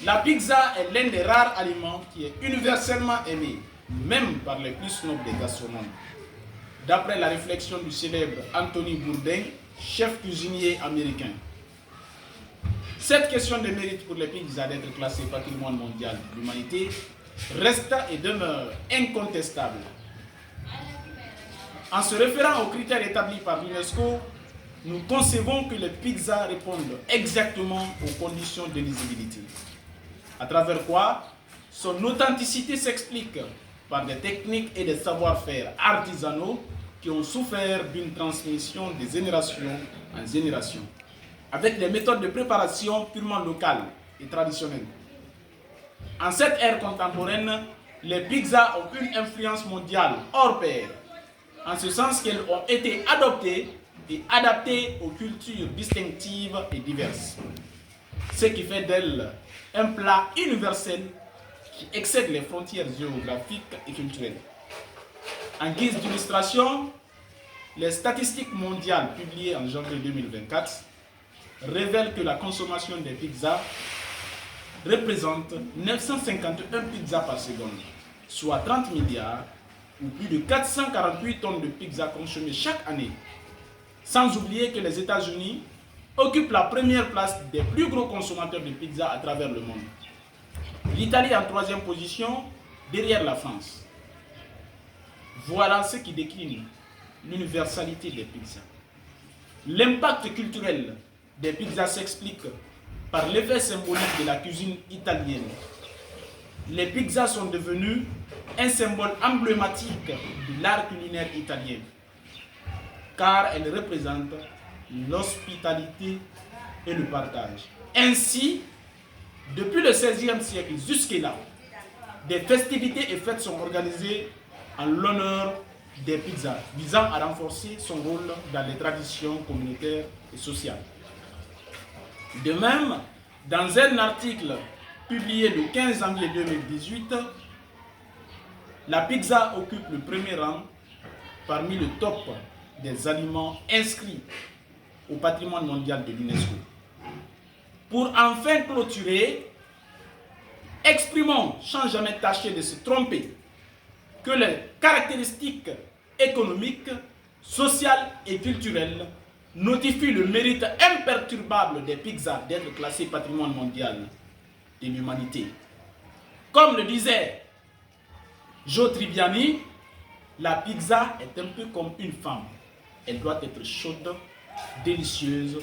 La pizza est l'un des rares aliments qui est universellement aimé, même par les plus snobs des gastronomes. D'après la réflexion du célèbre Anthony Bourdain, chef cuisinier américain. Cette question de mérite pour les pizzas d'être classées patrimoine mondial de l'humanité reste et demeure incontestable. En se référant aux critères établis par l'UNESCO, nous concevons que les pizzas répondent exactement aux conditions d'éligibilité. À travers quoi son authenticité s'explique par des techniques et des savoir-faire artisanaux qui ont souffert d'une transmission de génération en génération, avec des méthodes de préparation purement locales et traditionnelles. En cette ère contemporaine, les pizzas ont une influence mondiale hors pair, en ce sens qu'elles ont été adoptées et adaptées aux cultures distinctives et diverses, ce qui fait d'elles un plat universel qui excède les frontières géographiques et culturelles. En guise d'illustration, les statistiques mondiales publiées en janvier 2024 révèlent que la consommation des pizzas représente 951 pizzas par seconde, soit 30 milliards ou plus de 448 tonnes de pizzas consommées chaque année. Sans oublier que les États-Unis occupent la première place des plus gros consommateurs de pizzas à travers le monde. L'Italie en troisième position, derrière la France. Voilà ce qui décline l'universalité des pizzas. L'impact culturel des pizzas s'explique par l'effet symbolique de la cuisine italienne. Les pizzas sont devenues un symbole emblématique de l'art culinaire italien, car elles représentent l'hospitalité et le partage. Ainsi, depuis le XVIe siècle jusque-là, des festivités et fêtes sont organisées en l'honneur des pizzas, visant à renforcer son rôle dans les traditions communautaires et sociales. De même, dans un article publié le 15 janvier 2018, la pizza occupe le premier rang parmi le top des aliments inscrits au patrimoine mondial de l'UNESCO. Pour enfin clôturer, exprimons, sans jamais tâcher de se tromper, que les caractéristiques économiques, sociales et culturelles notifient le mérite imperturbable des pizzas d'être classées patrimoine mondial de l'humanité. Comme le disait Joe Tribbiani, la pizza est un peu comme une femme. Elle doit être chaude, délicieuse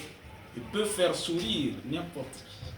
et peut faire sourire n'importe qui.